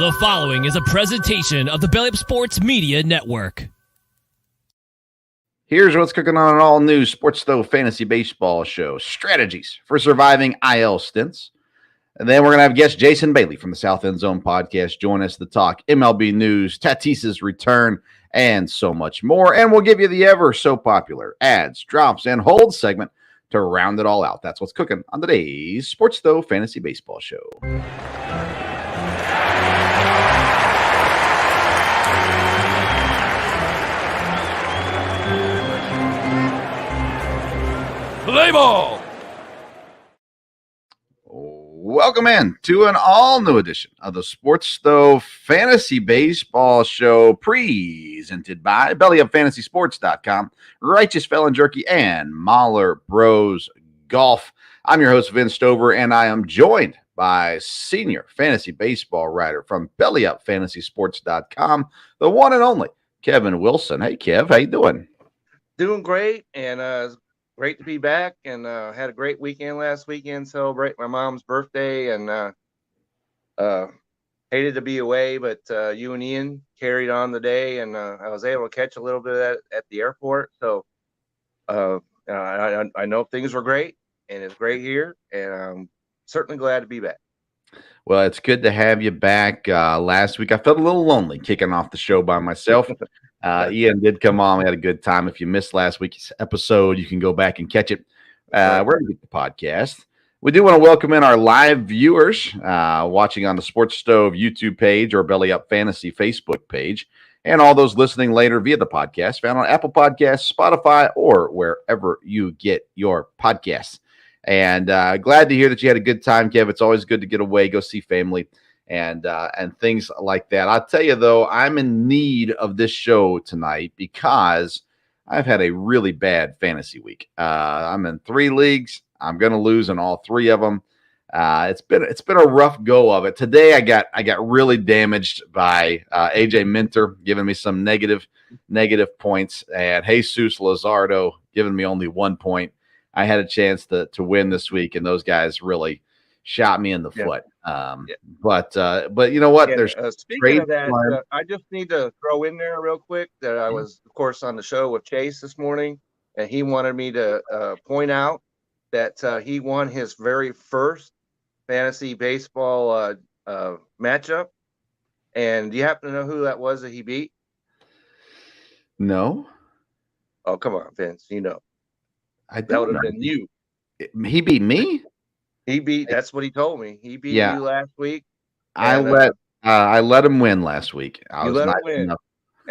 The following is a presentation of the Belly Up Sports Media Network. Here's what's cooking on an all-new Sports Stove Fantasy Baseball show. Strategies for surviving IL stints. And then we're going to have guest Jason Bailey from the South End Zone podcast join us to talk MLB news, Tatis' return, and so much more. And we'll give you the ever so popular ads, drops, and holds segment to round it all out. That's what's cooking on today's Sports Stove Fantasy Baseball show. Play ball! Welcome in to an all-new edition of the Sports Stove Fantasy Baseball Show, presented by BellyUpFantasySports.com, Righteous Felon Jerky, and Mahler Bros Golf. I'm your host, Vince Stover, and I am joined by senior fantasy baseball writer from BellyUpFantasySports.com, the one and only Kevin Wilson. Hey, Kev, how you doing? Doing great, and great to be back, and had a great weekend last weekend. Celebrate my mom's birthday, and hated to be away, but you and Ian carried on the day, and I was able to catch a little bit of that at the airport. So I know things were great, and it's great here, and I'm certainly glad to be back. Well, it's good to have you back. Last week, I felt a little lonely kicking off the show by myself. Ian did come on. We had a good time. If you missed last week's episode, you can go back and catch it wherever you get the podcast. We do want to welcome in our live viewers watching on the Sports Stove YouTube page or Belly Up Fantasy Facebook page, and all those listening later via the podcast, found on Apple Podcasts, Spotify, or wherever you get your podcasts. And glad to hear that you had a good time, Kev. It's always good to get away, go see family, and things like that. I'll tell you, though, I'm in need of this show tonight because I've had a really bad fantasy week. I'm in 3 leagues. I'm going to lose in all 3 of them. It's been a rough go of it. Today, I got really damaged by AJ Minter giving me some negative points, and Jesus Luzardo giving me only 1 point. I had a chance to win this week, and those guys really shot me in the foot. But you know what? There's speaking of that, I just need to throw in there real quick that I was, of course, on the show with Chase this morning, and he wanted me to point out that he won his very first fantasy baseball matchup. And do you happen to know who that was that he beat? No. Oh, come on, Vince. You know. That would have been you. He beat me? That's what he told me. He beat you last week. I let him win last week. You let him win.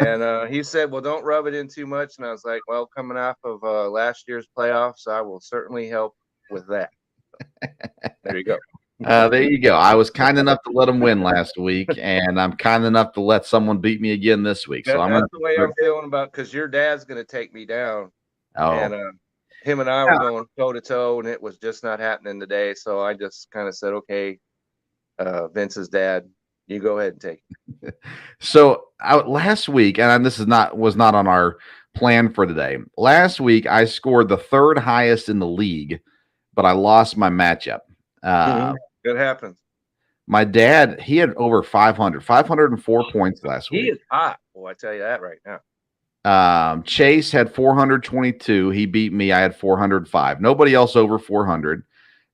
And he said, well, don't rub it in too much. And I was like, well, coming off of last year's playoffs, I will certainly help with that. There you go. There you go. I was kind enough to let him win last week, and I'm kind enough to let someone beat me again this week. So that's the way I'm feeling about, because your dad's going to take me down. Oh. And him and I were going toe-to-toe, and it was just not happening today. So I just kind of said, okay, Vince's dad, you go ahead and take it. So last week, and this was not on our plan for today. Last week, I scored the 3rd highest in the league, but I lost my matchup. It happens. My dad, he had over 504 points last week. He is hot. Well, I tell you that right now. Chase had 422. He beat me. I had 405. Nobody else over 400.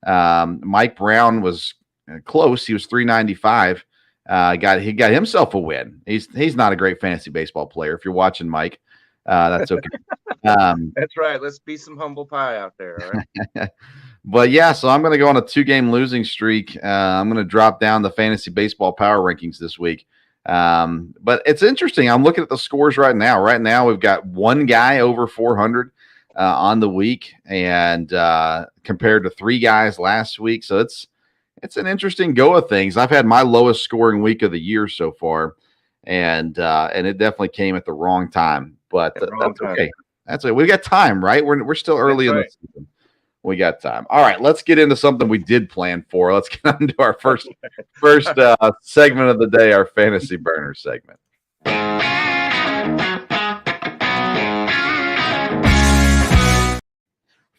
Mike Brown was close. He was 395. He got himself a win. He's not a great fantasy baseball player. If you're watching, Mike, that's okay. That's right. Let's be some humble pie out there. All right? But yeah, so I'm going to go on a 2-game losing streak. I'm going to drop down the fantasy baseball power rankings this week. But it's interesting. I'm looking at the scores right now. Right now, we've got 1 guy over 400 on the week, and compared to 3 guys last week. So it's an interesting go of things. I've had my lowest scoring week of the year so far, and it definitely came at the wrong time. But that's okay. That's okay. We got time, right? We're still early in the season. We got time. All right, let's get into something we did plan for. Let's get on to our first segment of the day, our Fantasy Burner segment.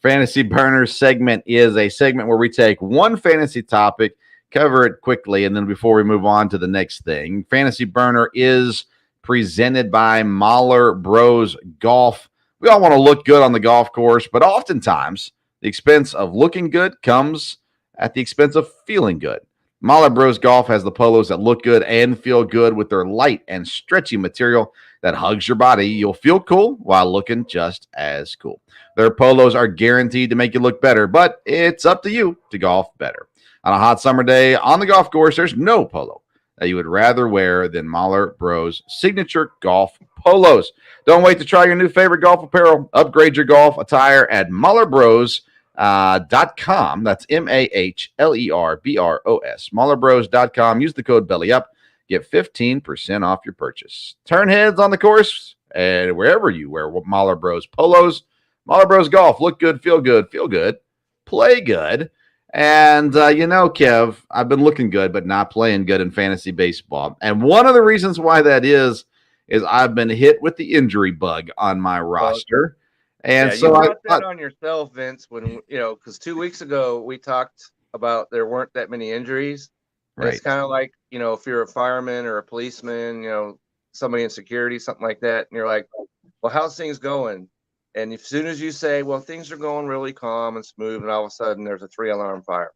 Fantasy Burner segment is a segment where we take one fantasy topic, cover it quickly, and then before we move on to the next thing, Fantasy Burner is presented by Mahler Bros Golf. We all want to look good on the golf course, but oftentimes the expense of looking good comes at the expense of feeling good. Mahler Bros Golf has the polos that look good and feel good with their light and stretchy material that hugs your body. You'll feel cool while looking just as cool. Their polos are guaranteed to make you look better, but it's up to you to golf better. On a hot summer day on the golf course, there's no polo that you would rather wear than Mahler Bros signature golf polos. Don't wait to try your new favorite golf apparel. Upgrade your golf attire at MahlerBros.com. That's MAHLERBROS. MahlerBros.com. Use the code BELLYUP. Get 15% off your purchase. Turn heads on the course and wherever you wear Mahler Bros polos. Mahler Bros Golf. Look good, feel good, play good. And, Kev, I've been looking good, but not playing good in fantasy baseball. And one of the reasons why that is I've been hit with the injury bug on my roster. And yeah, so you brought that on yourself, Vince, when, because 2 weeks ago we talked about there weren't that many injuries. Right. It's kind of like, if you're a fireman or a policeman, somebody in security, something like that, and you're like, well, how's things going? And as soon as you say, well, things are going really calm and smooth, and all of a sudden there's a 3-alarm fire.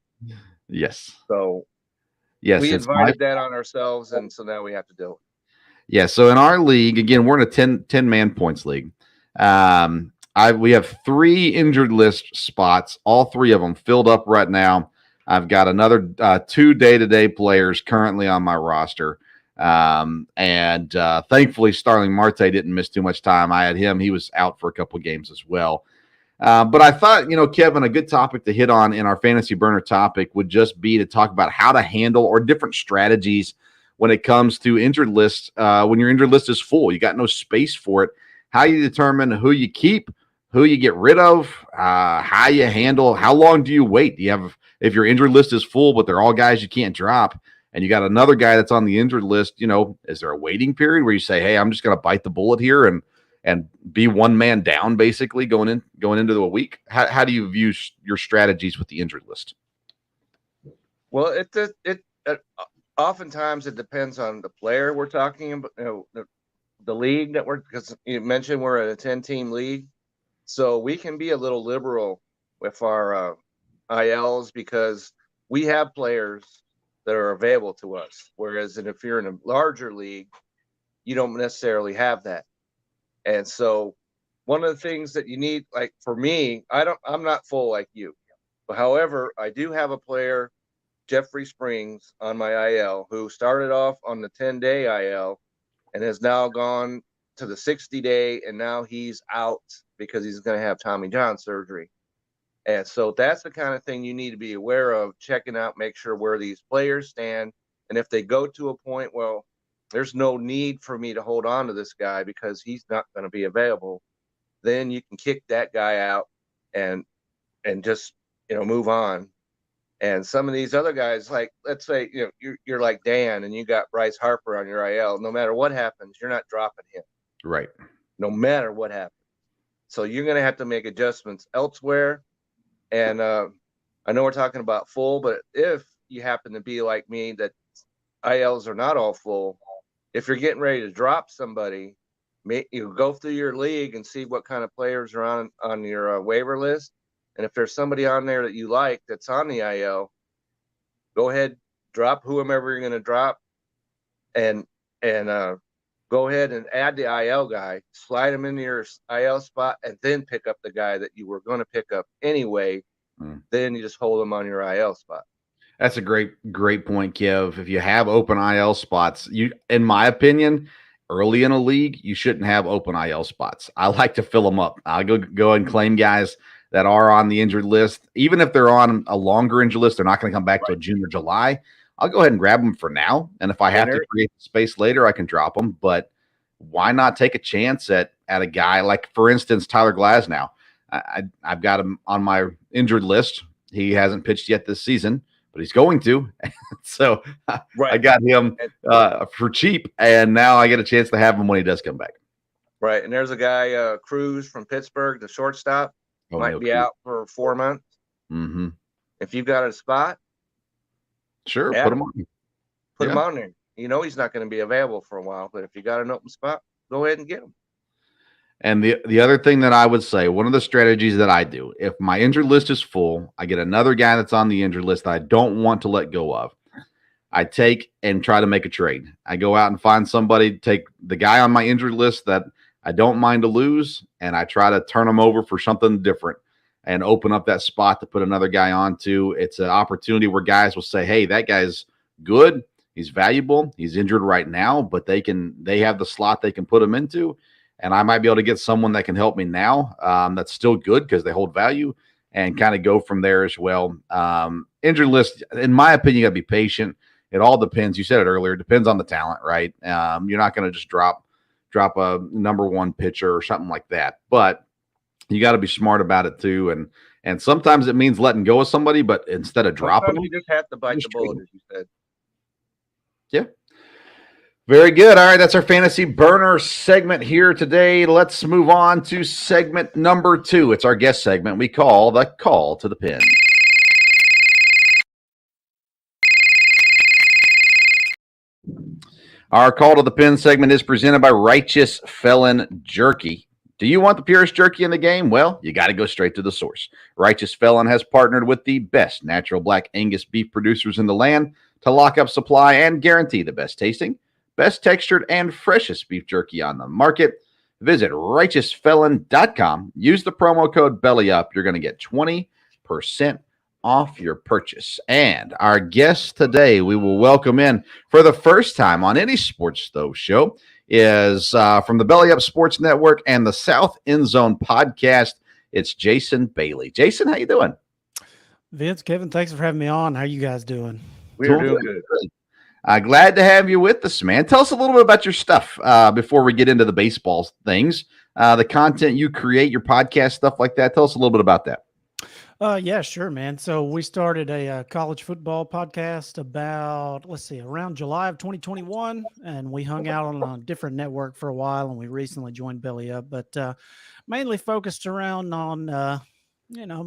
Yes. So we invited that on ourselves, and so now we have to do it. Yeah. So in our league, again, we're in a 10-man points league. We have 3 injured list spots, all 3 of them filled up right now. I've got another 2 day-to-day players currently on my roster. And thankfully, Starling Marte didn't miss too much time. I had him. He was out for a couple of games as well. But I thought, Kevin, a good topic to hit on in our Fantasy Burner topic would just be to talk about how to handle or different strategies when it comes to injured lists. When your injured list is full, you got no space for it. How you determine who you keep, who you get rid of, how you handle, how long do you wait? Do you have, if your injured list is full, but they're all guys you can't drop, and you got another guy that's on the injured list, is there a waiting period where you say, hey, I'm just going to bite the bullet here and be one man down basically going into the week? How do you view your strategies with the injured list? Well, it oftentimes it depends on the player we're talking about, the league that because you mentioned we're in a 10-team league. So we can be a little liberal with our ILs because we have players that are available to us. Whereas if you're in a larger league, you don't necessarily have that. And so one of the things that you need, like for me, I'm not full like you. But however, I do have a player, Jeffrey Springs, on my IL who started off on the 10-day IL and has now gone to the 60-day, and now he's out because he's going to have Tommy John surgery. And so that's the kind of thing you need to be aware of, checking out, make sure where these players stand. And if they go to a point, well, there's no need for me to hold on to this guy because he's not going to be available, then you can kick that guy out and just, move on. And some of these other guys, like, let's say, you're like Dan and you got Bryce Harper on your IL. No matter what happens, you're not dropping him. Right. No matter what happens. So you're going to have to make adjustments elsewhere. And I know we're talking about full, but if you happen to be like me, that ILs are not all full, if you're getting ready to drop somebody, you go through your league and see what kind of players are on your waiver list. And if there's somebody on there that you like that's on the IL, go ahead, drop whomever you're going to drop, and go ahead and add the IL guy, slide him into your IL spot, and then pick up the guy that you were going to pick up anyway. Then you just hold him on your IL spot. That's a great point, Kev. If you have open IL spots, in my opinion, early in a league, you shouldn't have open IL spots. I like to fill them up. I'll go and claim guys that are on the injured list. Even if they're on a longer injured list, they're not going to come back till June or July. I'll go ahead and grab them for now. And if I have to create space later, I can drop them. But why not take a chance at a guy like, for instance, Tyler Glasnow? I've got him on my injured list. He hasn't pitched yet this season, but he's going to. So I got him for cheap, and now I get a chance to have him when he does come back. Right. And there's a guy, Cruz from Pittsburgh, the shortstop, might be out for 4 months. Mm-hmm. If you've got a spot, Sure, Yeah. put him on. Put him on there. You know he's not going to be available for a while, but if you got an open spot, go ahead and get him. And the other thing that I would say, one of the strategies that I do, if my injured list is full, I get another guy that's on the injured list that I don't want to let go of. I take and try to make a trade. I go out and find somebody, take the guy on my injured list that I don't mind to lose, and I try to turn him over for something different and open up that spot to put another guy onto. It's an opportunity where guys will say, hey, that guy's good. He's valuable. He's injured right now, but they have the slot they can put him into. And I might be able to get someone that can help me now that's still good because they hold value and kind of go from there as well. Injured list, in my opinion, you got to be patient. It all depends. You said it earlier. It depends on the talent, right? You're not going to just drop a number one pitcher or something like that. But you got to be smart about it too. And sometimes it means letting go of somebody, but instead of dropping them, you just have to bite the bullet, as you said. Yeah. Very good. All right, that's our fantasy burner segment here today. Let's move on to segment number 2. It's our guest segment we call the Call to the Pin. Our Call to the Pin segment is presented by Righteous Felon Jerky. Do you want the purest jerky in the game? Well, you got to go straight to the source. Righteous Felon has partnered with the best natural black Angus beef producers in the land to lock up supply and guarantee the best tasting, best textured, and freshest beef jerky on the market. Visit righteousfelon.com. Use the promo code BELLYUP. You're going to get 20% off your purchase. And our guest today, we will welcome in for the first time on any Sports Stove show, is from the Belly Up Sports Network and the South End Zone podcast. It's Jason Bailey. Jason, how you doing? Vince, Kevin, thanks for having me on. How you guys doing? We're doing good. Glad to have you with us, man. Tell us a little bit about your stuff before we get into the baseball things, the content you create, your podcast, stuff like that. Tell us a little bit about that. Yeah, sure, man. So we started a college football podcast around July of 2021, and we hung out on a different network for a while, and we recently joined Belly Up, but mainly focused around on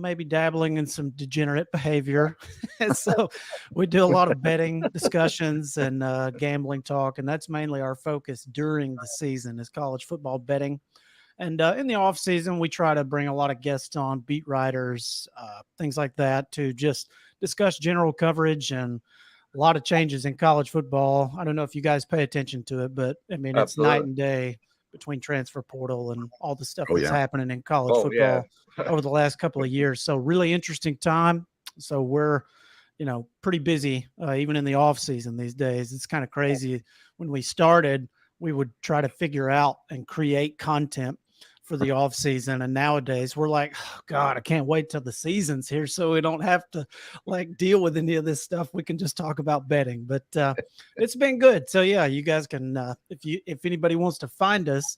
maybe dabbling in some degenerate behavior. And so we do a lot of betting discussions and gambling talk, and that's mainly our focus during the season is college football betting. And in the off season, we try to bring a lot of guests on, beat writers, things like that, to just discuss general coverage and a lot of changes in college football. I don't know if you guys pay attention to it, but I mean, it's night and day between transfer portal and all the stuff that's happening in college football over the last couple of years. So really interesting time. So we're, pretty busy even in the off season these days. It's kind of crazy. When we started, we would try to figure out and create content for the off season. And nowadays we're like, oh God, I can't wait till the season's here so we don't have to deal with any of this stuff. We can just talk about betting, but it's been good. So yeah, you guys can, if anybody wants to find us,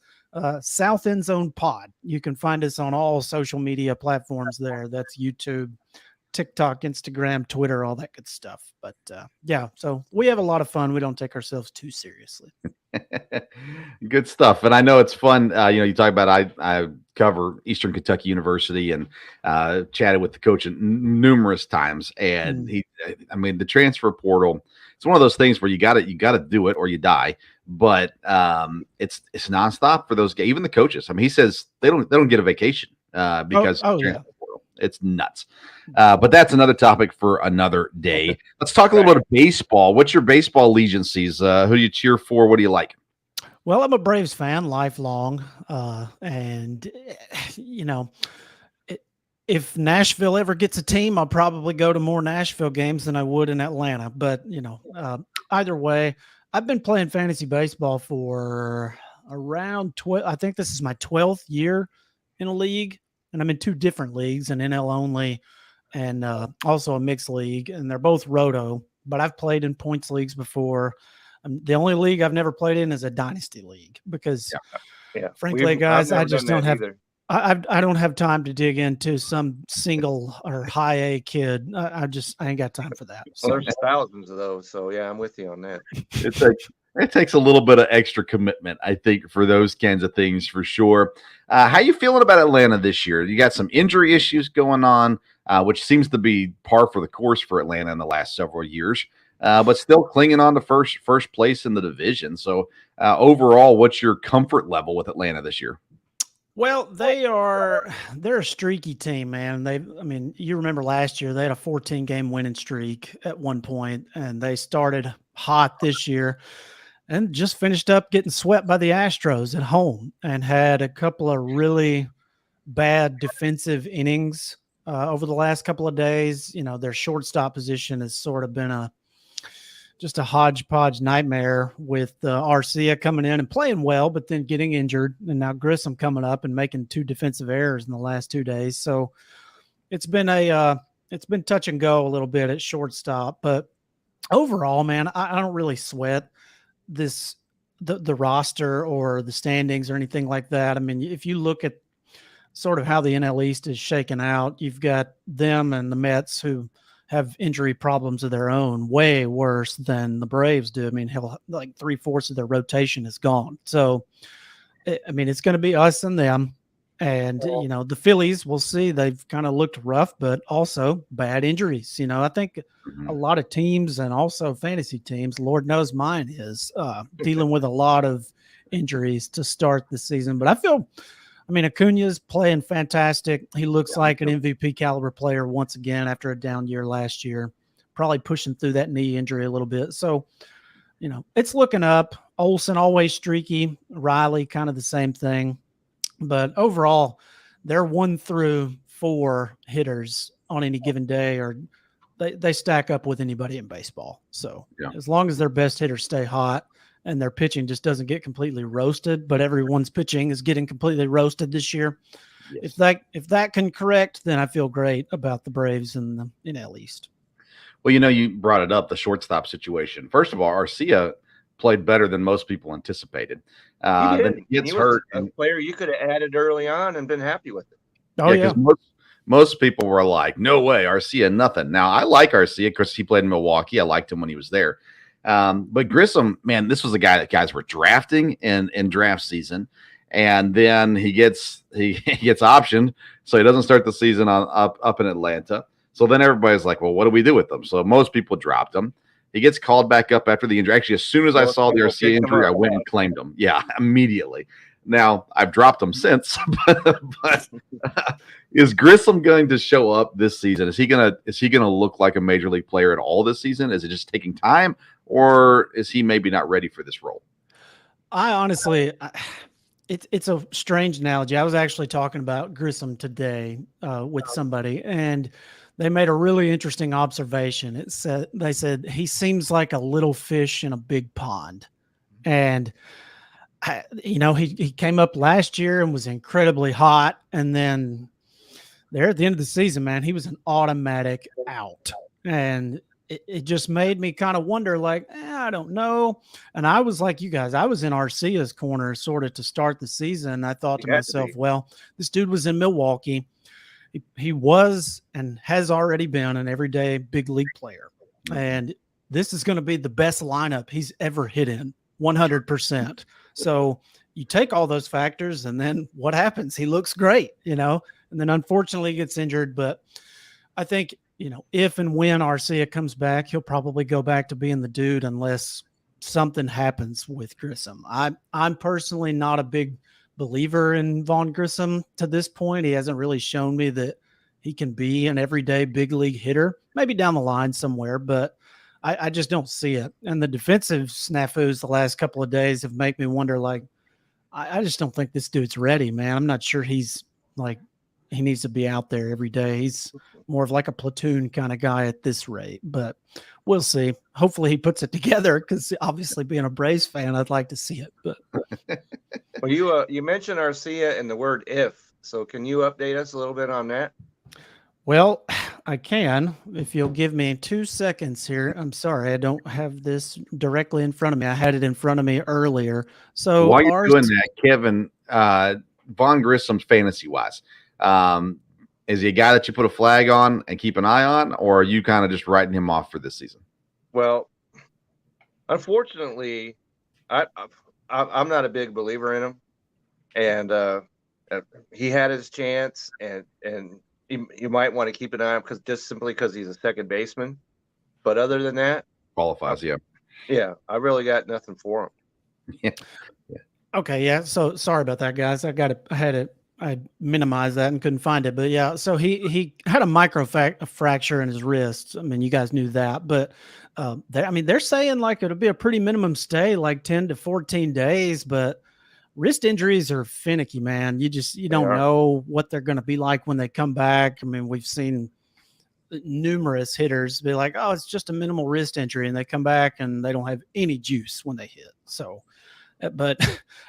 South End Zone Pod, you can find us on all social media platforms there. That's YouTube, TikTok, Instagram, Twitter, all that good stuff. But yeah, so we have a lot of fun. We don't take ourselves too seriously. Good stuff. And I know it's fun. You talk about I cover Eastern Kentucky University and chatted with the coach numerous times. And the transfer portal, it's one of those things where you got to do it or you die. But it's nonstop for those guys, even the coaches. I mean, he says they don't get a vacation because it's nuts. But that's another topic for another day. Let's talk a little bit of baseball. What's your baseball allegiances? Who do you cheer for? What do you like? Well, I'm a Braves fan, lifelong. And, if Nashville ever gets a team, I'll probably go to more Nashville games than I would in Atlanta. But, either way, I've been playing fantasy baseball for around 12. I think this is my 12th year in a league. And I'm in 2 different leagues, an NL only and also a mixed league. And they're both roto, but I've played in points leagues before. The only league I've never played in is a dynasty league because, frankly, guys, I just don't have I don't have time to dig into some single or high A kid. I ain't got time for that. Well, there's thousands of those. So yeah, I'm with you on that. It takes a little bit of extra commitment, I think, for those kinds of things for sure. How you feeling about Atlanta this year? You got some injury issues going on, which seems to be par for the course for Atlanta in the last several years. but still clinging on to first place in the division. So overall, what's your comfort level with Atlanta this year? Well, they're a streaky team, man. You remember last year they had a 14-game winning streak at one point, and they started hot this year and just finished up getting swept by the Astros at home and had a couple of really bad defensive innings over the last couple of days. Their shortstop position has sort of been just a hodgepodge nightmare with Arcia coming in and playing well, but then getting injured, and now Grissom coming up and making 2 defensive errors in the last 2 days. So it's been it's been touch and go a little bit at shortstop, but overall, man, I don't really sweat the roster or the standings or anything like that. I mean, if you look at sort of how the NL East is shaken out, you've got them and the Mets who have injury problems of their own, way worse than the Braves do. I mean, hell, like 3/4 of their rotation is gone. So, it's going to be us and them. And, the Phillies, we'll see. They've kind of looked rough, but also bad injuries. I think a lot of teams and also fantasy teams, Lord knows mine is, dealing with a lot of injuries to start the season. But Acuna's playing fantastic. He looks like an MVP caliber player once again after a down year last year, probably pushing through that knee injury a little bit. So, it's looking up. Olsen always streaky. Riley kind of the same thing. But overall, they're 1 through 4 hitters on any given day, or they stack up with anybody in baseball. So as long as their best hitters stay hot, and their pitching just doesn't get completely roasted, but everyone's pitching is getting completely roasted this year. Yes. If that can correct, then I feel great about the Braves and the NL East. Well, you brought it up, the shortstop situation. First of all, Arcia played better than most people anticipated. Then he gets hurt. A player you could have added early on and been happy with it. Oh, yeah. Most people were like, no way, Arcia, nothing. Now, I like Arcia because he played in Milwaukee. I liked him when he was there. But Grissom, man, this was a guy that guys were drafting in draft season, and then he gets optioned, so he doesn't start the season up in Atlanta. So then everybody's like, well, what do we do with him? So most people dropped him. He gets called back up after the injury. Actually, as soon as I saw the Arcia injury, I went and claimed him. Yeah, immediately. Now I've dropped him since, but is Grissom going to show up this season? Is he gonna look like a major league player at all this season? Is it just taking time, or is he maybe not ready for this role? I honestly, it's a strange analogy. I was actually talking about Grissom today with somebody, and they made a really interesting observation. They said he seems like a little fish in a big pond, and he came up last year and was incredibly hot, and then there at the end of the season, man, he was an automatic out, and it just made me kind of wonder, like, I don't know. And I was like you guys, I was in Arcia's corner sort of to start the season. I thought to myself, well, this dude was in Milwaukee. He was and has already been an everyday big league player. And this is going to be the best lineup he's ever hit in, 100%. So you take all those factors, and then what happens? He looks great, and then unfortunately he gets injured. But I think, if and when Arcia comes back, he'll probably go back to being the dude unless something happens with Grissom. I'm personally not a big believer in Vaughn Grissom to this point. He hasn't really shown me that he can be an everyday big league hitter, maybe down the line somewhere, but I just don't see it. And the defensive snafus the last couple of days have made me wonder, like, I just don't think this dude's ready, man. I'm not sure he's like, he needs to be out there every day. He's more of like a platoon kind of guy at this rate, but we'll see. Hopefully he puts it together, because obviously being a Braves fan, I'd like to see it. But well, you mentioned Arcia and the word if, so can you update us a little bit on that? Well, I can, if you'll give me 2 seconds here. I'm sorry, I don't have this directly in front of me. I had it in front of me earlier. So while you're doing that, Kevin, Vaughn Grissom's fantasy wise, is he a guy that you put a flag on and keep an eye on, or are you kind of just writing him off for this season? Well, unfortunately, I'm not a big believer in him, and he had his chance, and you might want to keep an eye on him simply because he's a second baseman. But other than that, qualifies. Yeah. Yeah, I really got nothing for him. Yeah. Okay, yeah. So sorry about that, guys. I minimized that and couldn't find it. But yeah, so he had a fracture in his wrist. I mean, you guys knew that, but they're saying like it'll be a pretty minimum stay, like 10 to 14 days. But wrist injuries are finicky, man. You don't know what they're going to be like when they come back. I mean, we've seen numerous hitters be like, "Oh, it's just a minimal wrist injury," and they come back and they don't have any juice when they hit. So. But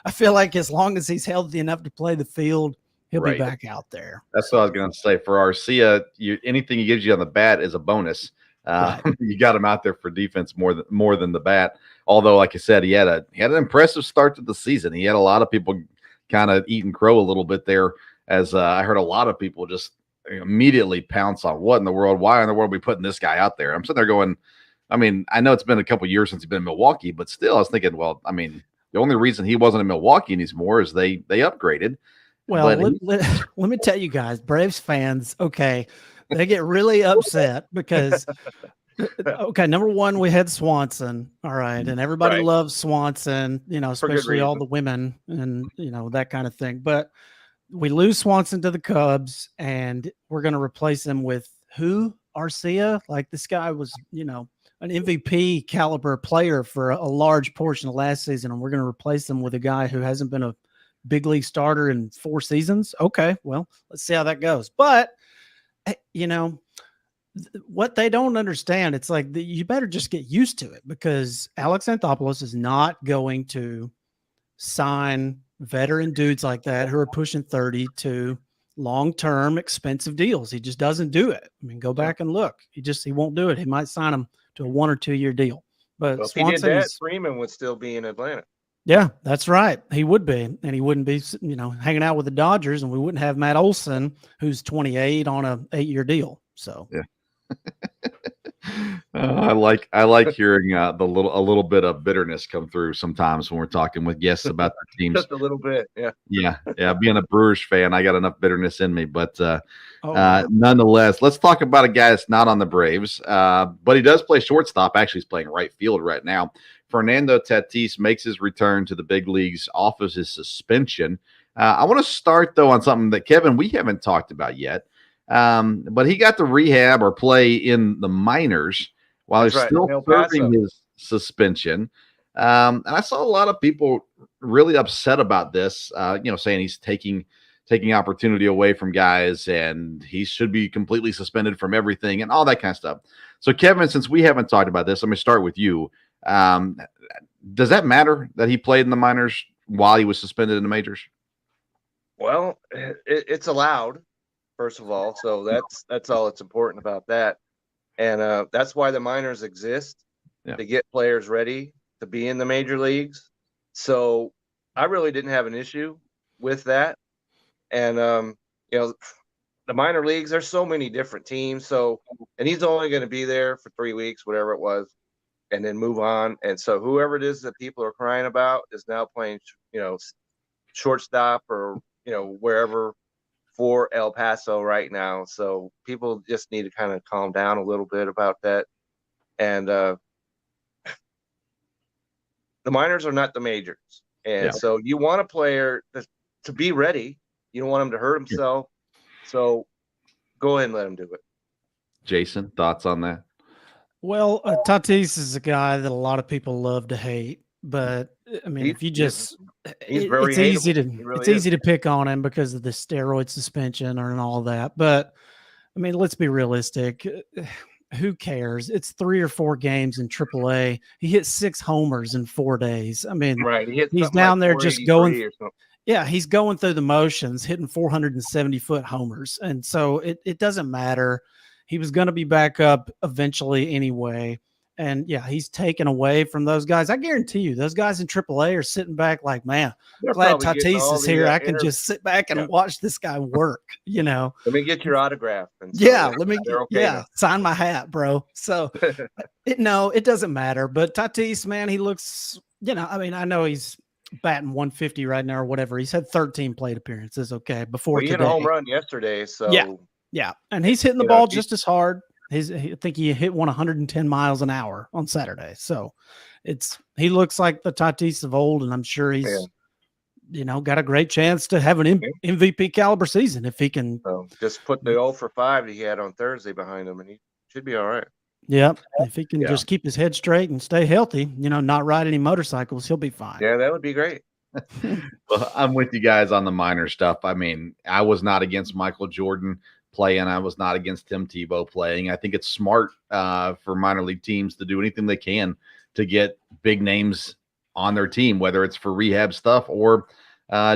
I feel like as long as he's healthy enough to play the field, he'll be back out there. That's what I was going to say. For Arcia, anything he gives you on the bat is a bonus. Right. You got him out there for defense more than the bat. Although, like I said, he had an impressive start to the season. He had a lot of people kind of eating crow a little bit there, as I heard a lot of people just immediately pounce on what in the world? Why in the world are we putting this guy out there? I'm sitting there going, I mean, I know it's been a couple of years since he's been in Milwaukee, but still, I was thinking, well, I mean. The only reason he wasn't in Milwaukee anymore is they upgraded. Well, let me tell you guys, Braves fans, okay, they get really upset because, okay, number one, we had Swanson, all right, and everybody loves Swanson, especially all the women and, that kind of thing. But we lose Swanson to the Cubs, and we're going to replace him with who? Arcia? Like this guy was, an MVP caliber player for a large portion of last season, and we're going to replace them with a guy who hasn't been a big league starter in 4 seasons. Okay, well, let's see how that goes. But, what they don't understand, it's like you better just get used to it because Alex Anthopoulos is not going to sign veteran dudes like that who are pushing 30 to long-term expensive deals. He just doesn't do it. I mean, go back and look. He won't do it. He might sign them to a 1 or 2 year deal. But if he did that, Freeman would still be in Atlanta. Yeah, that's right. He would be, and he wouldn't be, hanging out with the Dodgers, and we wouldn't have Matt Olson, who's 28 on a 8-year deal. So yeah. I like hearing a little bit of bitterness come through sometimes when we're talking with guests about their teams. Just a little bit, yeah. Being a Brewers fan, I got enough bitterness in me, but nonetheless, let's talk about a guy that's not on the Braves, but he does play shortstop. Actually, he's playing right field right now. Fernando Tatis makes his return to the big leagues off of his suspension. I want to start though on something that Kevin we haven't talked about yet. But he got to rehab or play in the minors while he's still serving his suspension. And I saw a lot of people really upset about this, saying he's taking opportunity away from guys and he should be completely suspended from everything and all that kind of stuff. So, Kevin, since we haven't talked about this, let me start with you. Does that matter that he played in the minors while he was suspended in the majors? Well, it's allowed. First of all, so that's all that's important about that, and that's why the minors exist to get players ready to be in the major leagues. So I really didn't have an issue with that, and the minor leagues, there's so many different teams. So, and he's only going to be there for 3 weeks, whatever it was, and then move on. And so whoever it is that people are crying about is now playing, shortstop or wherever. For El Paso right now. So people just need to kind of calm down a little bit about that. And the minors are not the majors. And so you want a player to be ready. You don't want him to hurt himself. So go ahead and let him do it. Jason, thoughts on that? Well, Tatis is a guy that a lot of people love to hate. But I mean, if you just, it's easy to pick on him because of the steroid suspension and all that. But I mean, let's be realistic. Who cares? It's 3 or 4 games in AAA. He hit 6 homers in 4 days. I mean, he's down there just going. Yeah, he's going through the motions, hitting 470-foot homers, and so it doesn't matter. He was going to be back up eventually anyway. And yeah, he's taken away from those guys. I guarantee you, those guys in AAA are sitting back like, man, glad Tatis is here. I can just sit back and watch this guy work, Let me get your autograph. And sign my hat, bro. So, it doesn't matter. But Tatis, man, he looks, I know he's batting 150 right now or whatever. He's had 13 plate appearances, before he today. hit a home run yesterday. So yeah. And he's hitting the ball just as hard. I think he hit 110 miles an hour on Saturday. So he looks like the Tatis of old, and I'm sure he's got a great chance to have an MVP caliber season if he can. So just put the 0 for 5 he had on Thursday behind him, and he should be all right. Yep. If he can just keep his head straight and stay healthy, not ride any motorcycles, he'll be fine. Yeah, that would be great. Well, I'm with you guys on the minor stuff. I mean, I was not against Michael Jordan playing. I was not against Tim Tebow playing. I think it's smart for minor league teams to do anything they can to get big names on their team, whether it's for rehab stuff or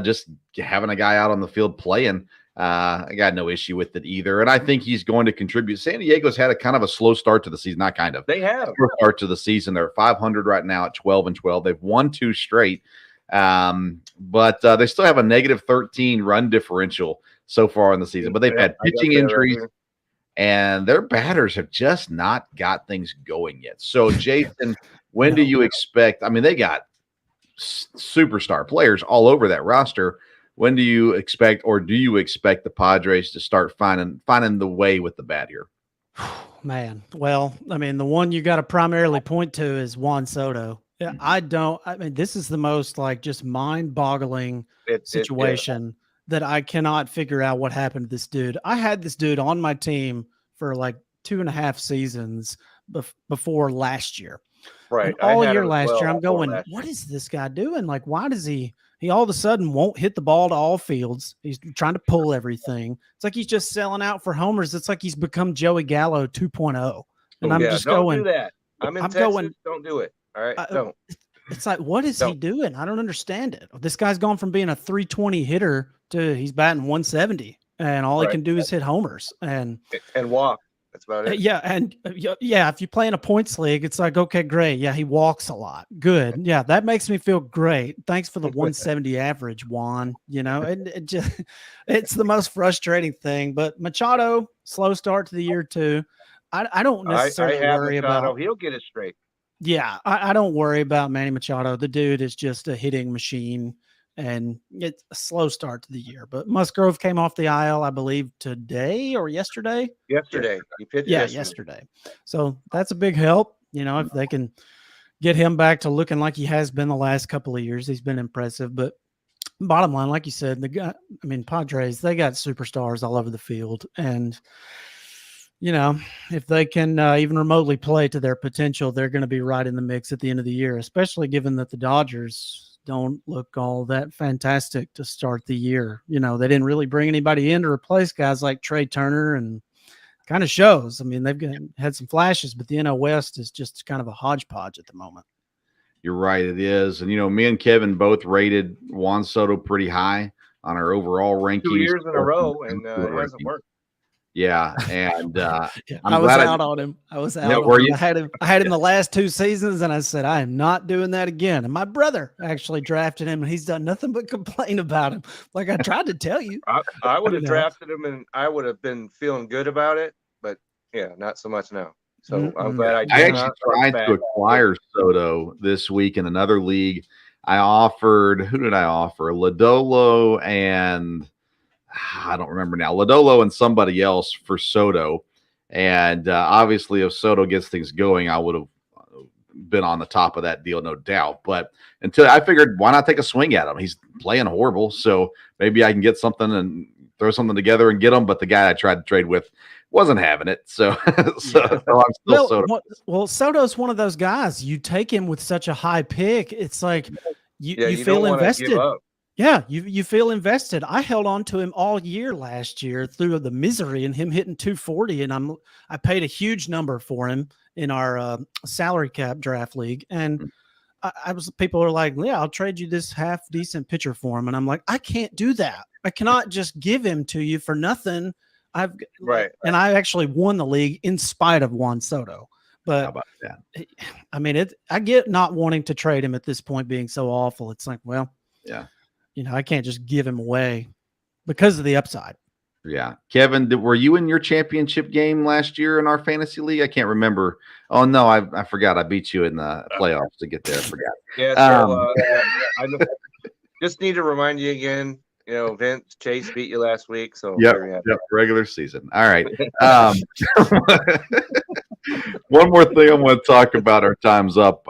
just having a guy out on the field playing. I got no issue with it either. And I think he's going to contribute. San Diego's had a kind of a slow start to the season. Not kind of. They have. Slow start to the season. They're 500 right now at 12-12. They've won 2 straight. But they still have a negative 13 run differential so far in the season. But they've had pitching injuries, and their batters have just not got things going yet. So, Jason, when do you expect? I mean, they got superstar players all over that roster. When do you expect, or do you expect the Padres to start finding the way with the bat here? Man, well, I mean, the one you got to primarily point to is Juan Soto. Yeah, I mean, this is the most just mind-boggling situation that I cannot figure out what happened to this dude. I had this dude on my team for 2.5 seasons before last year. Right. And all year last year, I'm going, what is this guy doing? Why does he all of a sudden won't hit the ball to all fields? He's trying to pull everything. It's like he's just selling out for homers. It's like he's become Joey Gallo 2.0. And I'm just don't going. Do that. I'm in Texas. Don't do it. All right. Don't. It's like, what is he doing? I don't understand it. This guy's gone from being a 320 hitter to he's batting 170, and all he can do is hit homers and walk. That's about it. Yeah. And if you play in a points league, it's like, okay, great. Yeah. He walks a lot. Good. Yeah. That makes me feel great. Thanks for the 170 average, Juan. It's the most frustrating thing, but Machado, slow start to the year too. I don't necessarily worry about. He'll get it straight. Yeah, I don't worry about Manny Machado. The dude is just a hitting machine, and it's a slow start to the year. But Musgrove came off the IL, I believe, today or yesterday. Yesterday. He pitched yesterday. So that's a big help. If they can get him back to looking like he has been the last couple of years, he's been impressive. But bottom line, like you said, Padres, they got superstars all over the field. And if they can even remotely play to their potential, they're going to be right in the mix at the end of the year, especially given that the Dodgers don't look all that fantastic to start the year. They didn't really bring anybody in to replace guys like Trey Turner, and kind of shows. I mean, they've had some flashes, but the NL West is just kind of a hodgepodge at the moment. You're right, it is. And, me and Kevin both rated Juan Soto pretty high on our overall rankings. 2 years in a row, and it hasn't worked. Yeah, and I was out on him. I was out. On him. I had him the last 2 seasons, and I said I am not doing that again. And my brother actually drafted him, and he's done nothing but complain about him. Like I tried to tell you. I would have drafted him, and I would have been feeling good about it. But not so much now. So I'm glad I actually tried to acquire Soto this week in another league. I offered. Who did I offer? Lodolo and. I don't remember now, Lodolo and somebody else for Soto. And obviously, if Soto gets things going, I would have been on the top of that deal, no doubt. But until I figured, why not take a swing at him? He's playing horrible. So maybe I can get something and throw something together and get him. But the guy I tried to trade with wasn't having it. So, I'm still Soto. Well, Soto's one of those guys. You take him with such a high pick. It's like you feel invested. Yeah, you feel invested. I held on to him all year last year through the misery and him hitting 240, and I paid a huge number for him in our salary cap draft league. And people are like, yeah, I'll trade you this half decent pitcher for him, and I'm like, I can't do that. I cannot just give him to you for nothing. And I actually won the league in spite of Juan Soto. But how about that? I mean, I get not wanting to trade him at this point being so awful. It's like, well, yeah. I can't just give him away because of the upside. Yeah. Kevin, were you in your championship game last year in our fantasy league? I can't remember. Oh, no, I forgot. I beat you in the playoffs to get there. I forgot. Yeah. So I just need to remind you again, Vince Chase beat you last week, so Yep, regular season. All right. One more thing I want to talk about. Our time's up.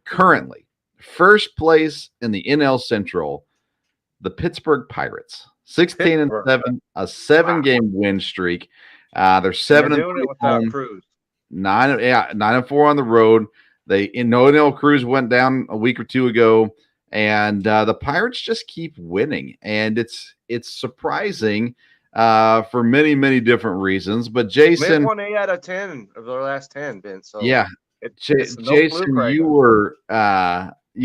Currently, first place in the NL Central, the Pittsburgh Pirates, 16-7, a 7-game win streak. They're 7-3 home, Cruz. 9-4 on the road. Noel Cruz went down a week or two ago, and the Pirates just keep winning, and it's surprising for many, many different reasons. But Jason, they won 8 out of 10 of their last 10, Vince. So yeah, it's no Jason, right you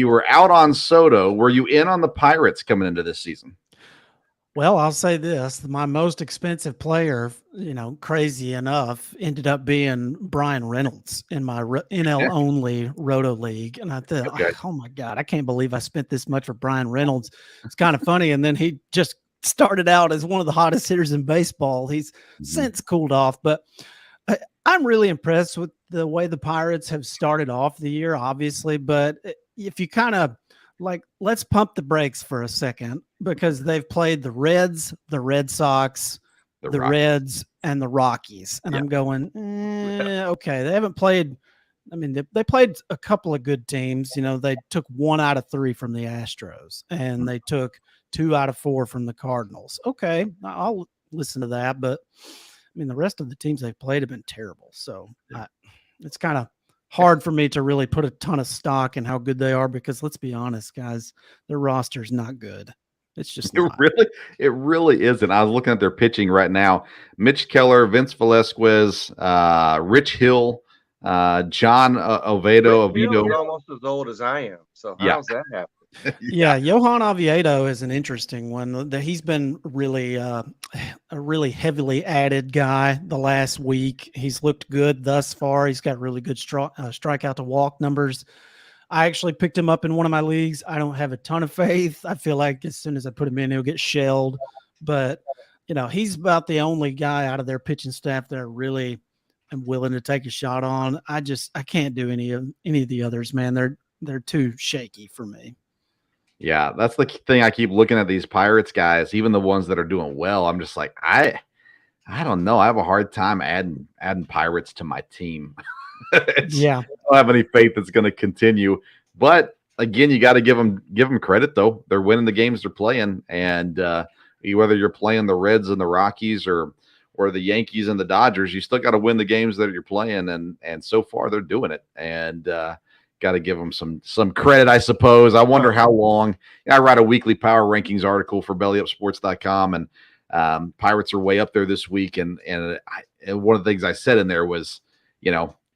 were out on Soto. Were you in on the Pirates coming into this season? Well, I'll say this. My most expensive player, crazy enough, ended up being Brian Reynolds in my NL-only Roto League. And I thought, oh, my God, I can't believe I spent this much for Brian Reynolds. It's kind of funny. And then he just started out as one of the hottest hitters in baseball. He's since cooled off. But I'm really impressed with the way the Pirates have started off the year, obviously. But if you kind of let's pump the brakes for a second, because they've played the Reds, the Red Sox, the Reds, and the Rockies. And I'm going, okay, they haven't played. I mean, they played a couple of good teams. They took 1 out of 3 from the Astros, and they took 2 out of 4 from the Cardinals. Okay, I'll listen to that. But I mean, the rest of the teams they've played have been terrible. So it's kind of hard for me to really put a ton of stock in how good they are, because let's be honest, guys, their roster's not good. It's just it really isn't. I was looking at their pitching right now. Mitch Keller, Vince Velasquez, Rich Hill, John Oviedo. Oviedo is almost as old as I am. So how's that happen? Yeah, Johan Oviedo is an interesting one. He's been really a really heavily added guy the last week. He's looked good thus far. He's got really good strikeout to walk numbers. I actually picked him up in one of my leagues. I don't have a ton of faith. I feel like as soon as I put him in, he'll get shelled. But, he's about the only guy out of their pitching staff that I really am willing to take a shot on. I can't do any of the others, man. They're too shaky for me. Yeah, that's the thing. I keep looking at these Pirates guys, even the ones that are doing well. I'm just like, I don't know. I have a hard time adding Pirates to my team. I don't have any faith it's going to continue. But again, you got to give them credit, though. They're winning the games they're playing, and whether you're playing the Reds and the Rockies or the Yankees and the Dodgers, you still got to win the games that you're playing, and so far they're doing it. And got to give them some credit, I suppose. I wonder how long. I write a weekly power rankings article for BellyUpSports.com, and Pirates are way up there this week. And one of the things I said in there was,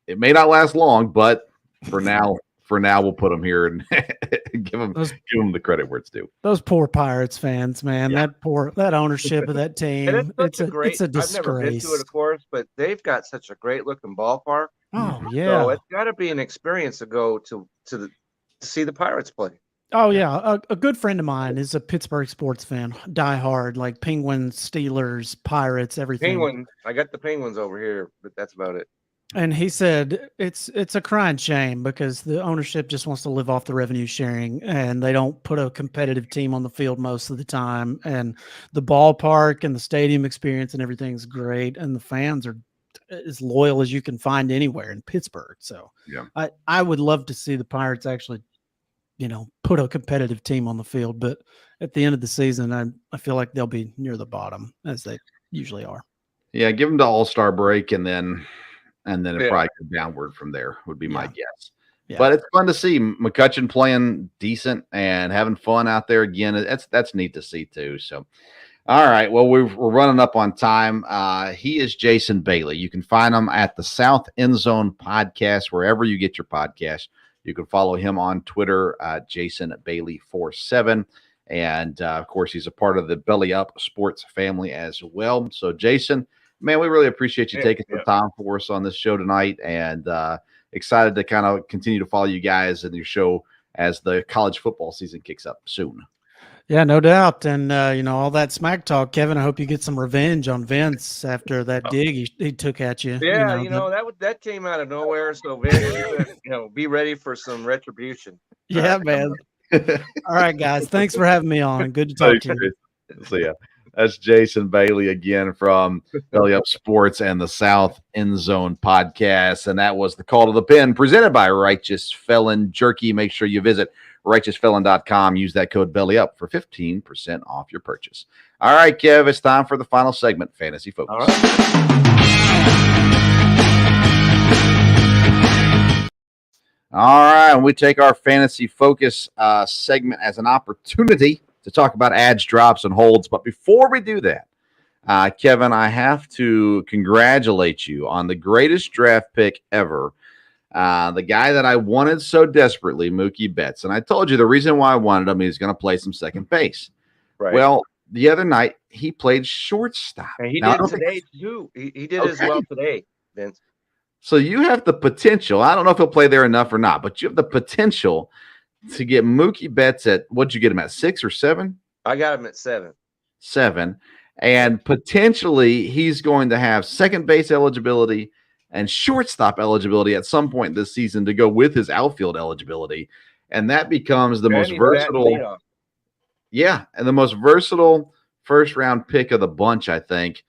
it may not last long, but for now we'll put them here and give them the credit where it's due. Those poor Pirates fans, man. Yeah. That ownership of that team. It's a disgrace. I've never been to it, of course, but they've got such a great looking ballpark. Oh yeah, so it's got to be an experience to go to see the Pirates play. Oh yeah, a good friend of mine is a Pittsburgh sports fan, diehard, like Penguins, Steelers, Pirates, everything. Penguins, I got the Penguins over here, but that's about it. And he said it's a crying shame because the ownership just wants to live off the revenue sharing, and they don't put a competitive team on the field most of the time. And the ballpark and the stadium experience and everything's great, and the fans are as loyal as you can find anywhere in Pittsburgh. So I would love to see the Pirates actually, put a competitive team on the field. But at the end of the season, I feel like they'll be near the bottom, as they usually are. Yeah, give them the All-Star break, and then it probably goes downward from there, would be my guess. Yeah. But it's fun to see McCutchen playing decent and having fun out there again. That's neat to see too. So, all right. Well, we're running up on time. He is Jason Bailey. You can find him at the South End Zone Podcast, wherever you get your podcast. You can follow him on Twitter, Jason Bailey 47. And of course, he's a part of the Belly Up Sports family as well. So, Jason, man, we really appreciate you taking some time for us on this show tonight, and excited to kind of continue to follow you guys and your show as the college football season kicks up soon. Yeah, no doubt. And, all that smack talk, Kevin, I hope you get some revenge on Vince after that dig he took at you. Yeah, that came out of nowhere. So, Vince, be ready for some retribution. Yeah, man. All right, guys. Thanks for having me on. Good to talk to you. So yeah, that's Jason Bailey again from Belly Up Sports and the South End Zone podcast, and that was the Call to the Pen presented by Righteous Felon Jerky. Make sure you visit righteousfelon.com. Use that code Belly Up for 15% off your purchase. All right, Kev, it's time for the final segment, Fantasy Focus. All right. All right, and we take our Fantasy Focus segment as an opportunity to talk about ads, drops, and holds. But before we do that, Kevin, I have to congratulate you on the greatest draft pick ever. The guy that I wanted so desperately, Mookie Betts. And I told you the reason why I wanted him, he's going to play some second base. Right. Well, the other night, he played shortstop. And he Now, did today, too. He did as Okay. well today, Vince. So you have the potential. I don't know if he'll play there enough or not, but you have the potential to get Mookie Betts at, what'd you get him at, 6 or 7? I got him at 7. 7. And potentially he's going to have second base eligibility and shortstop eligibility at some point this season to go with his outfield eligibility. And that becomes the most versatile. Yeah. And the most versatile first round pick of the bunch, I think.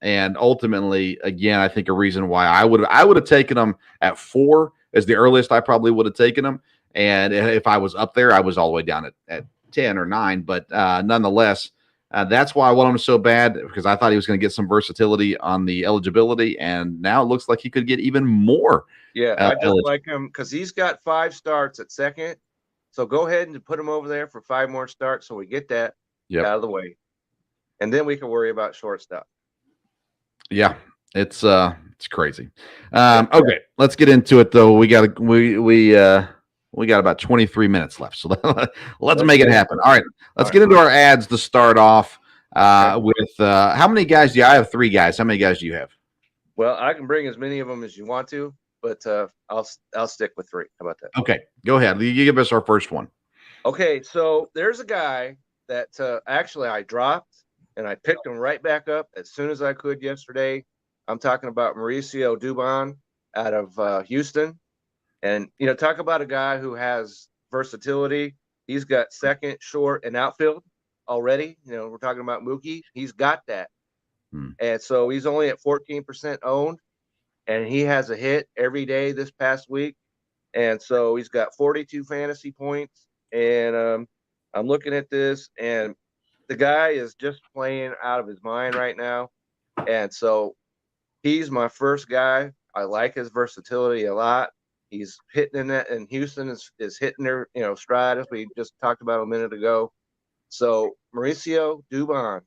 And ultimately, again, I think a reason why I would have taken him at 4 as the earliest I probably would have taken him. And if I was up there, I was all the way down at 10 or 9. But nonetheless, that's why I want him so bad, because I thought he was going to get some versatility on the eligibility. And now it looks like he could get even more. Yeah, I just like him because he's got 5 starts at second. So go ahead and put him over there for 5 more starts so we get that out of the way. And then we can worry about shortstop. Yeah, it's crazy. Okay, let's get into it though. We got about 23 minutes left, so let's make it happen. All right, let's get into our ads to start off with how many guys do you? I have 3 guys. How many guys do you have? Well, I can bring as many of them as you want to, but I'll stick with 3. How about that? Okay, go ahead. You give us our first one. Okay, so there's a guy that actually I dropped. And I picked him right back up as soon as I could yesterday. I'm talking about Mauricio Dubon out of Houston. And, talk about a guy who has versatility. He's got second, short, and outfield already. We're talking about Mookie. He's got that. And so he's only at 14% owned. And he has a hit every day this past week. And so he's got 42 fantasy points. And I'm looking at this, and the guy is just playing out of his mind right now. And so he's my first guy. I like his versatility a lot. He's hitting in that, and Houston is hitting their, stride, as we just talked about a minute ago. So Mauricio Dubon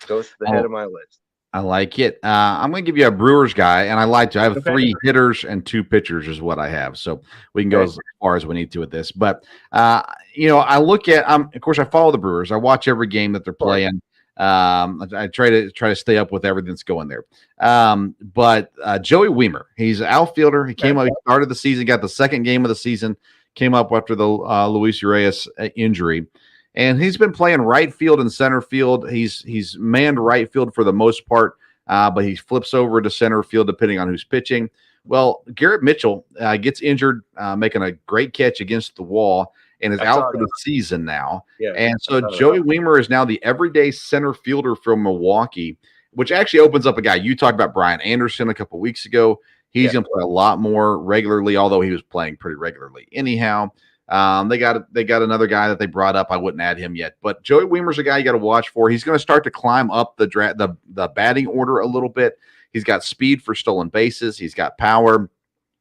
goes to the head of my list. I like it. I'm going to give you a Brewers guy, and I like to. I have 3 hitters and 2 pitchers is what I have, so we can go as far as we need to with this. But I look at. Of course, I follow the Brewers. I watch every game that they're playing. I try to stay up with everything that's going there. But Joey Wiemer, he's an outfielder. He came up. He started the season, got the second game of the season. Came up after the Luis Urias injury. And he's been playing right field and center field. He's manned right field for the most part, but he flips over to center field depending on who's pitching. Well, Garrett Mitchell gets injured making a great catch against the wall and is out for the season now. Yeah, and so Joey Wiemer is now the everyday center fielder from Milwaukee, which actually opens up a guy. You talked about Brian Anderson a couple weeks ago. He's going to play a lot more regularly, although he was playing pretty regularly anyhow. They got another guy that they brought up. I wouldn't add him yet, but Joey Wiemer's a guy you got to watch for. He's going to start to climb up the batting order a little bit. He's got speed for stolen bases. He's got power,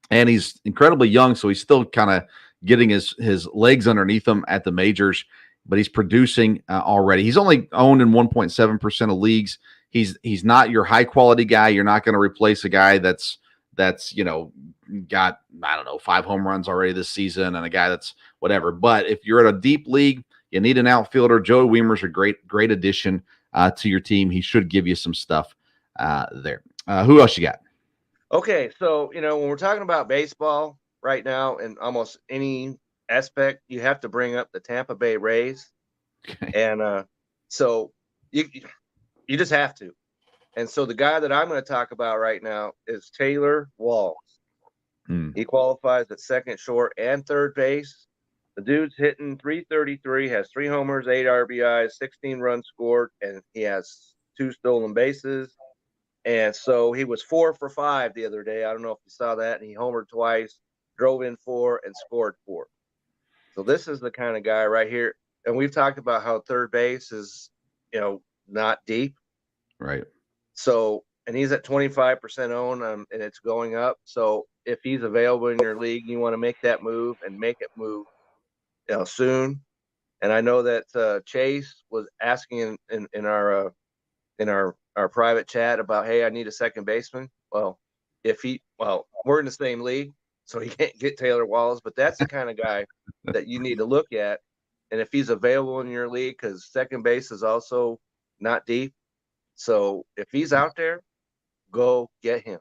and he's incredibly young, so he's still kind of getting his legs underneath him at the majors. But he's producing already. He's only owned in 1.7% of leagues. He's not your high quality guy. You're not going to replace a guy that's got, 5 home runs already this season and a guy that's whatever. But if you're at a deep league, you need an outfielder. Joey Wiemer's a great addition to your team. He should give you some stuff there. Who else you got? Okay, so, when we're talking about baseball right now, in almost any aspect, you have to bring up the Tampa Bay Rays. Okay. And so you just have to. And so the guy that I'm going to talk about right now is Taylor Walls. He qualifies at second, short, and third base. The dude's hitting 333, has 3 homers, 8 RBIs, 16 runs scored, and he has 2 stolen bases. And so he was 4 for 5 the other day. I don't know if you saw that. And he homered twice, drove in 4, and scored 4. So this is the kind of guy right here. And we've talked about how third base is, not deep. Right. So, and he's at 25% owned, and it's going up. So if he's available in your league, you want to make that move and make it move, soon. And I know that Chase was asking in our private chat about, hey, I need a second baseman. Well, we're in the same league, so he can't get Taylor Wallace, but that's the kind of guy that you need to look at. And if he's available in your league, because second base is also not deep. So if he's out there, go get him.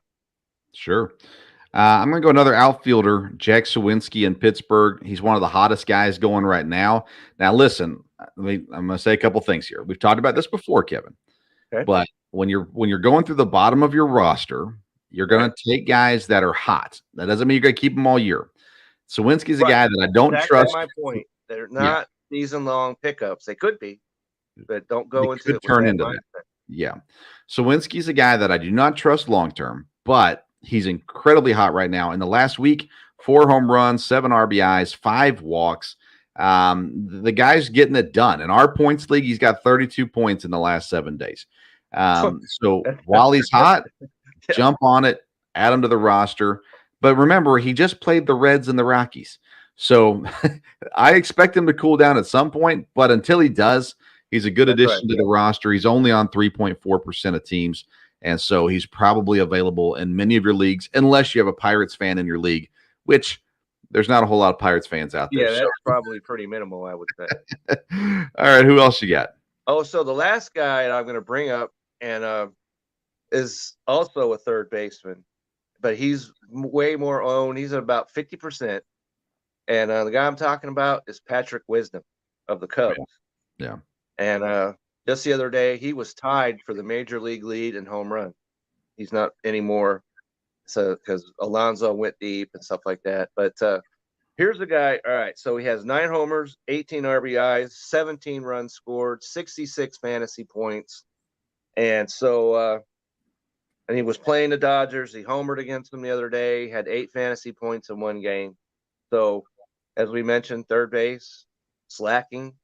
Sure. I'm going to go another outfielder, Jack Sawinski in Pittsburgh. He's one of the hottest guys going right now. Now, listen, I'm going to say a couple things here. We've talked about this before, Kevin. Okay. But when you're going through the bottom of your roster, you're going to take guys that are hot. That doesn't mean you're going to keep them all year. Sawinski's a guy that I don't trust. That's my point. They're not season-long pickups. They could be, but don't go into it. Turn into that. Yeah. Sawinski's a guy that I do not trust long-term, but he's incredibly hot right now. In the last week, 4 home runs, 7 RBIs, 5 walks. The guy's getting it done. In our points league, he's got 32 points in the last 7 days. So while he's hot, jump on it, add him to the roster. But remember, he just played the Reds and the Rockies. So I expect him to cool down at some point, but until he does, he's a good addition to the roster. He's only on 3.4% of teams, and so he's probably available in many of your leagues, unless you have a Pirates fan in your league, which there's not a whole lot of Pirates fans out there. Yeah, that's probably pretty minimal, I would say. All right, who else you got? Oh, so the last guy I'm going to bring up and is also a third baseman, but he's way more owned. He's at about 50%. And the guy I'm talking about is Patrick Wisdom of the Cubs. Yeah. And just the other day, he was tied for the major league lead in home run. He's not anymore, so because Alonso went deep and stuff like that. But here's the guy. All right, so he has 9 homers, 18 RBIs, 17 runs scored, 66 fantasy points. And so and he was playing the Dodgers. He homered against them the other day, had 8 fantasy points in 1 game. So as we mentioned, third base, slacking.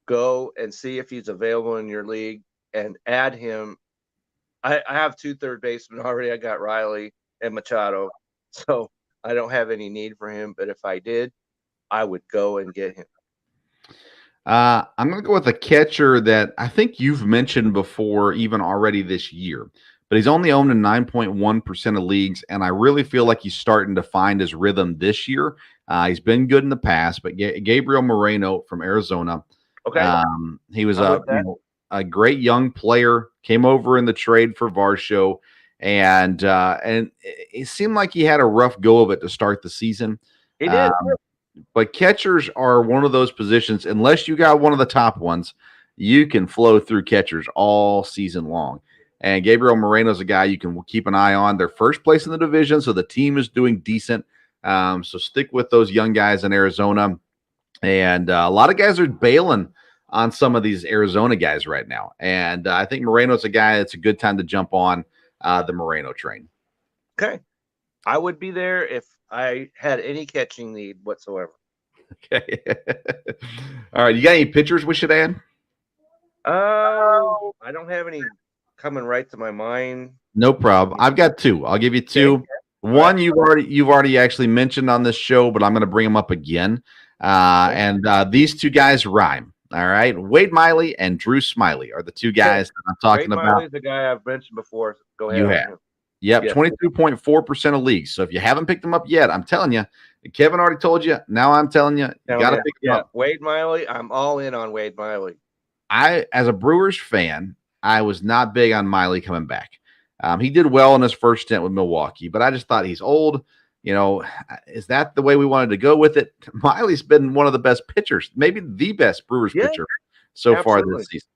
Go and see if he's available in your league and add him. I have 2 third basemen already. I got Riley and Machado, so I don't have any need for him. But if I did, I would go and get him. I'm going to go with a catcher that I think you've mentioned before, even already this year. But he's only owned in 9.1% of leagues, and I really feel like he's starting to find his rhythm this year. He's been good in the past, but Gabriel Moreno from Arizona. Okay. He was a great young player, came over in the trade for Varsho, and it seemed like he had a rough go of it to start the season. He did. But catchers are one of those positions, unless you got one of the top ones, you can flow through catchers all season long. And Gabriel Moreno is a guy you can keep an eye on. They're first place in the division, so the team is doing decent. So stick with those young guys in Arizona. And a lot of guys are bailing on some of these Arizona guys right now. And I think Moreno's a guy that's a good time to jump on the Moreno train. Okay. I would be there if I had any catching need whatsoever. Okay. All right. You got any pitchers we should add? I don't have any coming right to my mind. No problem. I've got 2. I'll give you 2. Okay. One you've already actually mentioned on this show, but I'm going to bring them up again. And these 2 guys rhyme. All right. Wade Miley and Drew Smiley are the 2 guys that I'm talking about. Wade Miley's the guy I've mentioned before. Go ahead. You have. Yep. 22.4% of leagues. So if you haven't picked them up yet, I'm telling you, Kevin already told you. Now I'm telling you, you got to pick them up. Wade Miley. I'm all in on Wade Miley. As a Brewers fan, I was not big on Miley coming back. He did well in his first stint with Milwaukee, but I just thought he's old. Is that the way we wanted to go with it? Miley's been one of the best pitchers, maybe the best Brewers pitcher so far this season,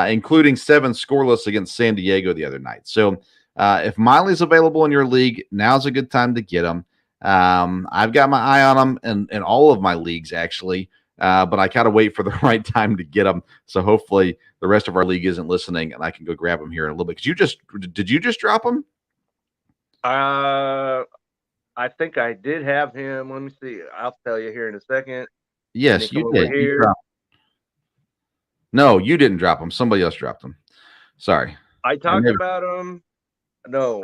including 7 scoreless against San Diego the other night. So if Miley's available in your league, now's a good time to get him. I've got my eye on him in all of my leagues, actually. But I gotta wait for the right time to get him. So hopefully the rest of our league isn't listening, and I can go grab him here in a little bit. Did you just drop him? I think I did have him. Let me see. I'll tell you here in a second. Yes, you did. No, you didn't drop him. Somebody else dropped him. Sorry. I talked about him. No.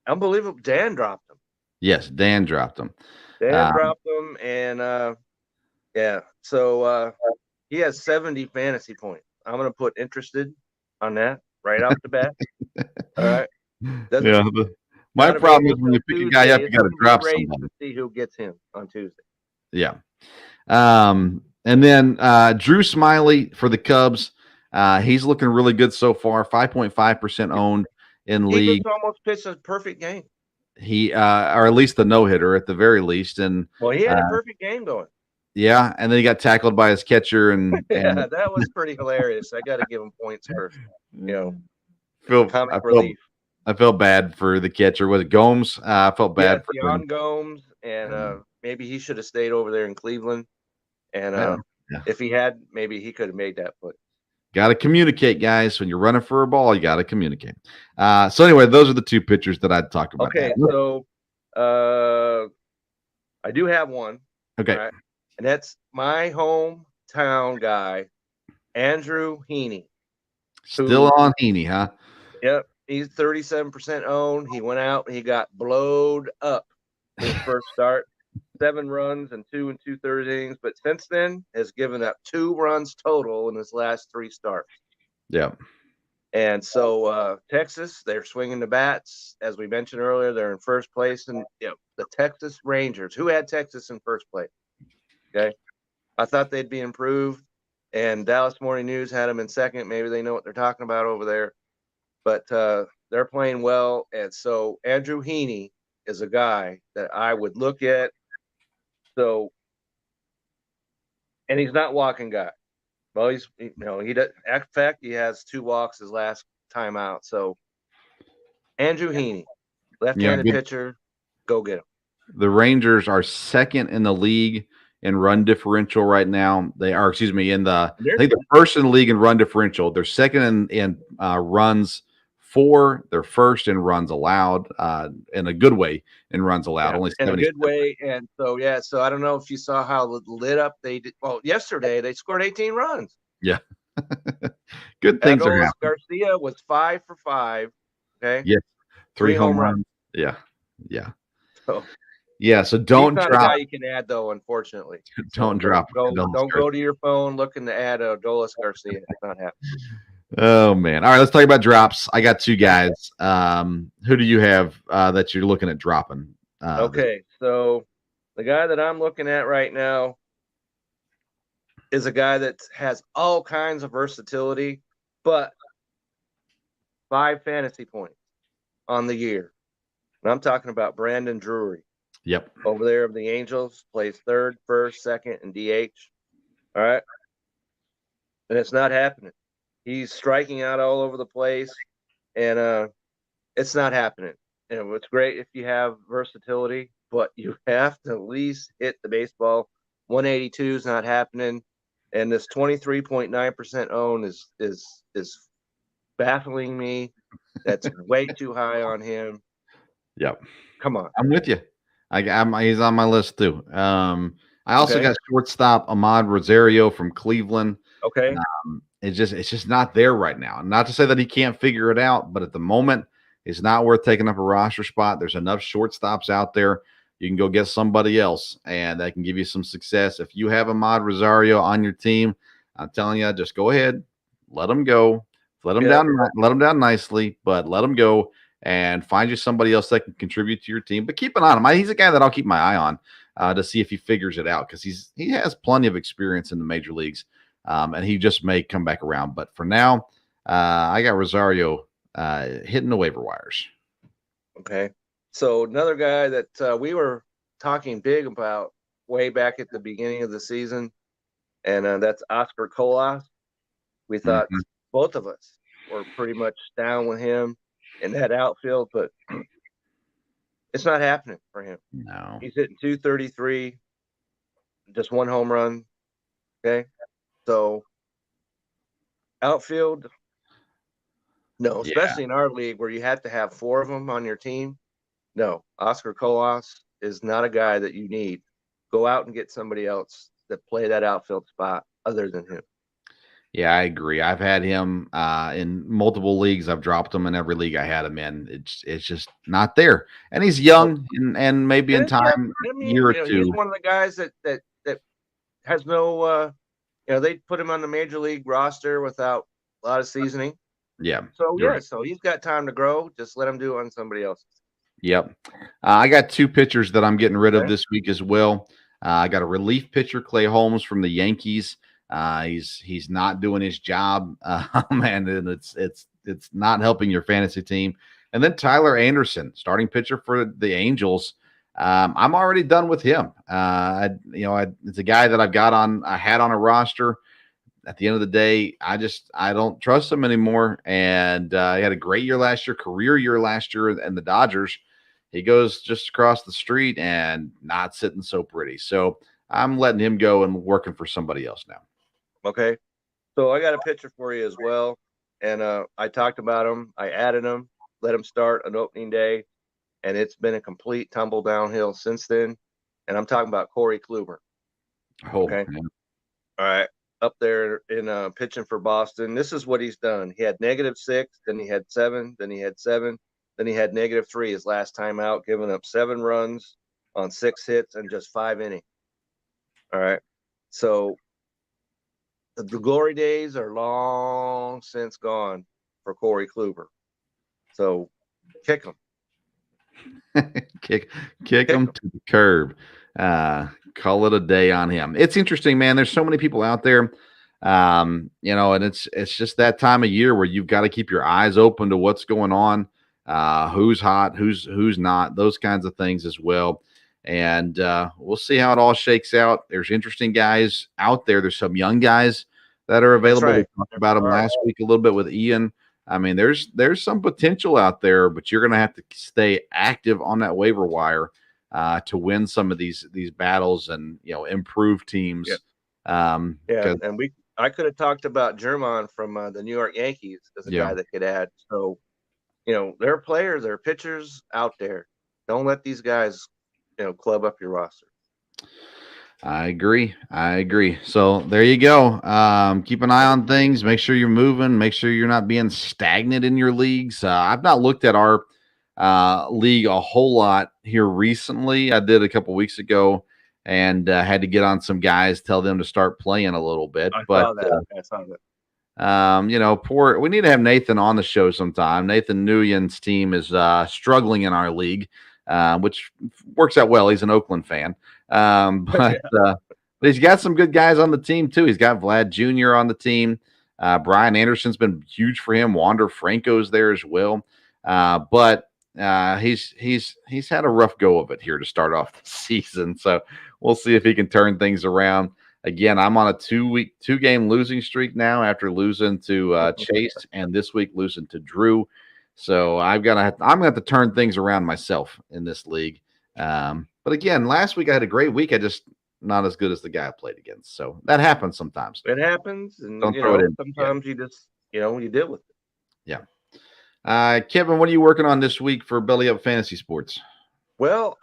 Unbelievable. Dan dropped him. Yes, Dan dropped him. Dan dropped him, and yeah. So he has 70 fantasy points. I'm gonna put interested on that right off the bat. All right. My problem is when you pick a guy up, you got to drop somebody. See who gets him on Tuesday. Yeah. And then Drew Smiley for the Cubs. He's looking really good so far. 5.5% owned in league. He just almost pitched a perfect game. He or at least the no-hitter at the very least. And well, he had a perfect game going. Yeah, and then he got tackled by his catcher, and yeah, that was pretty hilarious. I got to give him points for comic relief. I felt bad for the catcher. Was it Gomes? I felt bad for Jon Gomes, and maybe he should have stayed over there in Cleveland. And if he had, maybe he could have made that play. Got to communicate, guys. When you're running for a ball, you got to communicate. So anyway, those are the two pitchers that I'd talk about. Okay, so I do have one. Okay. Right? And that's my hometown guy, Andrew Heaney. Still on Heaney, huh? Yep. He's 37% owned. He went out and he got blowed up his first start. 7 runs and 2 2/3 innings. But since then has given up 2 runs total in his last 3 starts. Yeah. And so Texas, they're swinging the bats. As we mentioned earlier, they're in first place. And the Texas Rangers, who had Texas in first place? Okay. I thought they'd be improved. And Dallas Morning News had them in second. Maybe they know what they're talking about over there. But they're playing well. And so Andrew Heaney is a guy that I would look at. So, and he's not walking guy. Well, he does. In fact, he has 2 walks his last time out. So Andrew Heaney, left-handed pitcher, go get him. The Rangers are second in the league in run differential right now. They are, I think they're first in the league in run differential. They're second in runs for. They're first in runs allowed, in a good way in runs allowed. Only in a good way. And so, so I don't know if you saw how lit up they did. Well, yesterday they scored 18 runs. Yeah. Good things are happening. Garcia was 5 for 5. Okay. Yes. 3 home runs. Yeah. So don't drop. He's not a guy you can add though, unfortunately. Don't drop. Don't go to your phone looking to add Adolis Garcia. It's not happening. Oh man! All right, let's talk about drops. I got 2 guys. Who do you have that you're looking at dropping? Okay, so the guy that I'm looking at right now is a guy that has all kinds of versatility, but 5 fantasy points on the year. And I'm talking about Brandon Drury. Yep. Over there of the Angels, plays third, first, second, and DH. All right. And it's not happening. He's striking out all over the place, and it's not happening. And it's great if you have versatility, but you have to at least hit the baseball. 182 is not happening, and this 23.9% own is baffling me. That's way too high on him. Yep. Come on. I'm with you. He's on my list too. I also got shortstop Ahmad Rosario from Cleveland. Okay. It's just not there right now. Not to say that he can't figure it out, but at the moment, it's not worth taking up a roster spot. There's enough shortstops out there. You can go get somebody else, and that can give you some success. If you have Ahmad Rosario on your team, I'm telling you, just go ahead, let him go, let him down nicely, but let him go and find you somebody else that can contribute to your team. But keep an eye on him. He's a guy that I'll keep my eye on to see if he figures it out, because he has plenty of experience in the major leagues. And he just may come back around. But for now, I got Rosario hitting the waiver wires. Okay. So another guy that we were talking big about way back at the beginning of the season, and that's Oscar Colas. We thought both of us were pretty much down with him in that outfield, but It's not happening for him. No. He's hitting 233, just one home run. Okay. So outfield, no, Yeah. especially in our league where you have to have 4 of them on your team. No, Oscar Colas is not a guy that you need. Go out and get somebody else that play that outfield spot other than him. Yeah, I agree. I've had him in multiple leagues. I've dropped him in every league I had him in. It's just not there. And he's young, and maybe in time, year or he's two. one of the guys that has no. They put him on the major league roster without a lot of seasoning. Yeah. So you're right. so he's got time to grow. Just let him do it on somebody else's. Yep. I got 2 pitchers that I'm getting rid of Okay. this week as well. I got a relief pitcher, Clay Holmes from the Yankees. He's not doing his job, and it's not helping your fantasy team. And then Tyler Anderson, starting pitcher for the Angels. I'm already done with him. It's a guy that I had on a roster. At the end of the day, I don't trust him anymore. And he had a great year last year, career year last year, and the Dodgers. He goes just across the street and not sitting so pretty. So I'm letting him go and working for somebody else now. Okay. So I got a pitcher for you as well. And I talked about him. I added him, let him start on opening day. And it's been a complete tumble downhill since then. And I'm talking about Corey Kluber. Oh, Okay. man. All right. Up there in pitching for Boston. This is what he's done. He had -6, then he had 7, then he had 7, then he had -3 his last time out, giving up 7 runs on 6 hits and just 5 innings. All right. So the glory days are long since gone for Corey Kluber. So kick him. kick him to the curb. Call it a day on him. It's interesting, man. There's so many people out there, and it's just that time of year where you've got to keep your eyes open to what's going on, who's hot, who's not, those kinds of things as well. And we'll see how it all shakes out. There's interesting guys out there. There's some young guys that are available. Right. We talked about them last week a little bit with Ian. I mean, there's some potential out there, but you're going to have to stay active on that waiver wire to win some of these battles and improve teams. And I could have talked about German from the New York Yankees as a guy that could add. So, there are players, there are pitchers out there. Don't let these guys, club up your roster. I agree. So there you go. Keep an eye on things. Make sure you're moving. Make sure you're not being stagnant in your leagues. I've not looked at our league a whole lot here recently. I did a couple weeks ago and had to get on some guys, tell them to start playing a little bit. I saw that. We need to have Nathan on the show sometime. Nathan Nguyen's team is struggling in our league, which works out well. He's an Oakland fan. But he's got some good guys on the team too. He's got Vlad Jr. on the team. Brian Anderson's been huge for him. Wander Franco's there as well. But he's had a rough go of it here to start off the season. So we'll see if he can turn things around. Again, I'm on a 2-game losing streak now after losing to Chase and this week losing to Drew. So I'm gonna have to turn things around myself in this league. But again, last week I had a great week. I just not as good as the guy I played against. So that happens sometimes. It happens, and Don't throw it in. sometimes you just you deal with it. Yeah. Kevin, what are you working on this week for Belly Up Fantasy Sports? Well,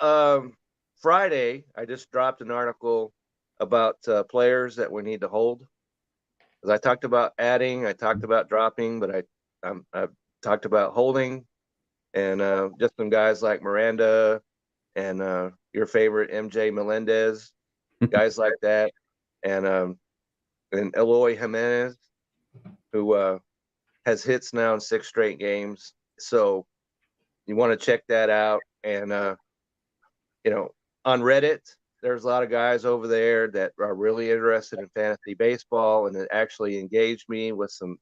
Friday I just dropped an article about players that we need to hold. As I talked about adding, I talked about dropping, but I've talked about holding, and just some guys like Miranda and your favorite MJ Melendez, guys like that, and Eloy Jimenez, who has hits now in 6 straight games. So you want to check that out. And on Reddit, there's a lot of guys over there that are really interested in fantasy baseball and that actually engaged me with some,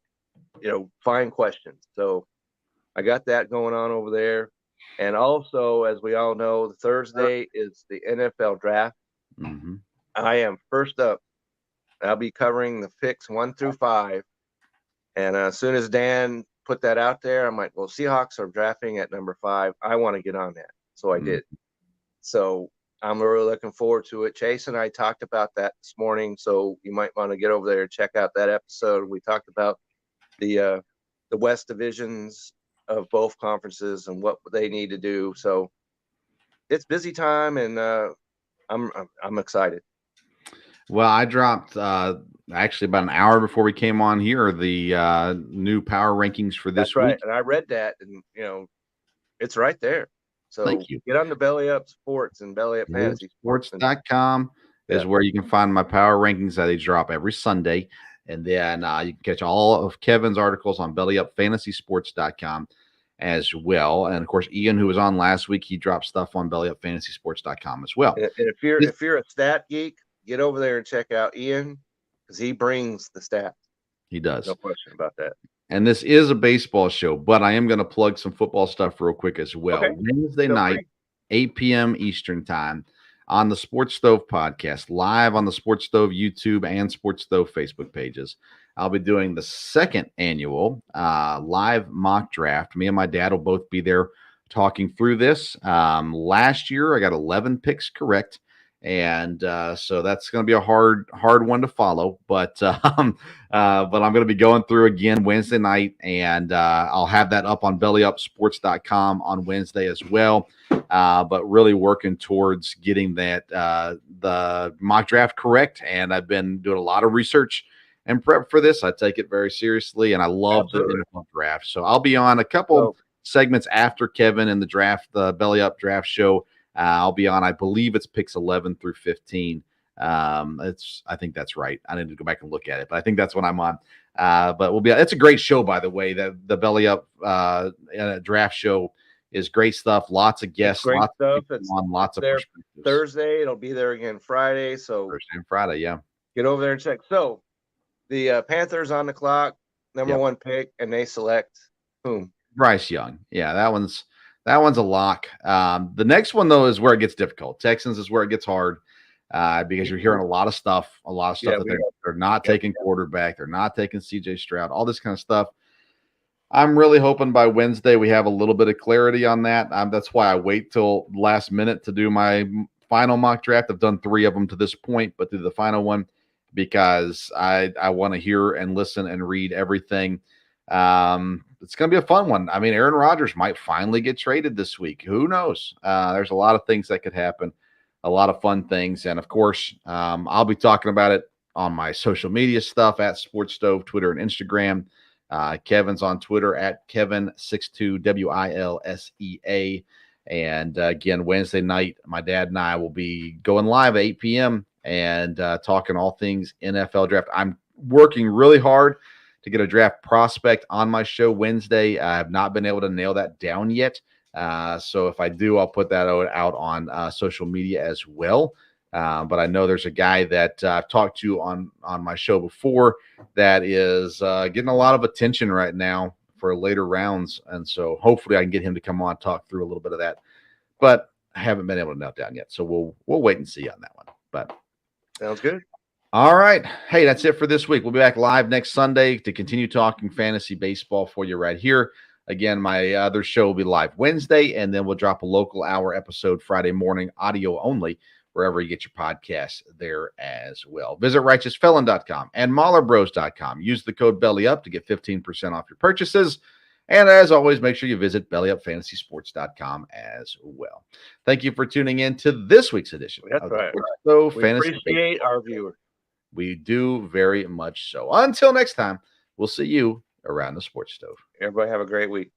fine questions. So I got that going on over there. And also, as we all know, Thursday is the NFL draft. Mm-hmm. I am first up. I'll be covering the picks 1 through 5. And as soon as Dan put that out there, I'm like, well, Seahawks are drafting at number 5. I want to get on that. So I did. So I'm really looking forward to it. Chase and I talked about that this morning, so you might want to get over there and check out that episode. We talked about the West divisions of both conferences and what they need to do. So it's busy time, and I'm excited. Well, I dropped actually about an hour before we came on here the new power rankings for this That's right. week. And I read that, and it's right there. So Thank you. get on the Belly Up Sports and Belly Up Fantasy Sports.com is where you can find my power rankings that they drop every Sunday. And then you can catch all of Kevin's articles on bellyupfantasysports.com as well. And of course, Ian, who was on last week, he dropped stuff on bellyupfantasysports.com as well. And if you're a stat geek, get over there and check out Ian, because he brings the stats. He does. No question about that. And this is a baseball show, but I am going to plug some football stuff real quick as well. Okay. Wednesday night, 8 p.m. Eastern time on the Sports Stove podcast, live on the Sports Stove YouTube and Sports Stove Facebook pages. I'll be doing the second annual live mock draft. Me and my dad will both be there talking through this. Last year, I got 11 picks correct. And so that's going to be a hard one to follow, but I'm going to be going through again Wednesday night, and I'll have that up on bellyupsports.com on Wednesday as well. But really working towards getting that the mock draft correct, and I've been doing a lot of research and prep for this. I take it very seriously, and I love the NFL draft. So I'll be on a couple segments after Kevin in the draft, the Belly Up Draft Show. I'll be on, I believe it's picks 11 through 15. I think that's right. I need to go back and look at it, but I think that's what I'm on. But it's a great show, by the way. The Belly Up Draft Show is great stuff. Lots of guests, lots of perspectives. Thursday, it'll be there again Friday. So Thursday and Friday, yeah. Get over there and check. So the Panthers on the clock, number one pick, and they select whom? Bryce Young. Yeah, that one's a lock. The next one, though, is where it gets difficult. Texans is where it gets hard because you're hearing a lot of stuff that they're not taking quarterback. They're not taking C.J. Stroud, all this kind of stuff. I'm really hoping by Wednesday we have a little bit of clarity on that. That's why I wait till last minute to do my final mock draft. I've done 3 of them to this point, but do the final one because I want to hear and listen and read everything. It's going to be a fun one. I mean, Aaron Rodgers might finally get traded this week. Who knows? There's a lot of things that could happen, a lot of fun things. And of course, I'll be talking about it on my social media stuff at Sports Stove, Twitter and Instagram. Kevin's on Twitter at Kevin62 WILSEA. And again, Wednesday night, my dad and I will be going live at 8 p.m. and talking all things NFL draft. I'm working really hard to get a draft prospect on my show Wednesday. I have not been able to nail that down yet. So if I do, I'll put that out on social media as well. But I know there's a guy that I've talked to on my show before that is getting a lot of attention right now for later rounds. And so hopefully I can get him to come on, talk through a little bit of that. But I haven't been able to nail it down yet. So we'll wait and see on that one. But sounds good. All right. Hey, that's it for this week. We'll be back live next Sunday to continue talking fantasy baseball for you right here. Again, my other show will be live Wednesday, and then we'll drop a local hour episode Friday morning, audio only, wherever you get your podcasts there as well. Visit righteousfelon.com and maulerbros.com. Use the code BELLYUP to get 15% off your purchases. And as always, make sure you visit bellyupfantasysports.com as well. Thank you for tuning in to this week's edition. That's right. So we appreciate our viewers. We do very much so. Until next time, we'll see you around the Sports Stove. Everybody have a great week.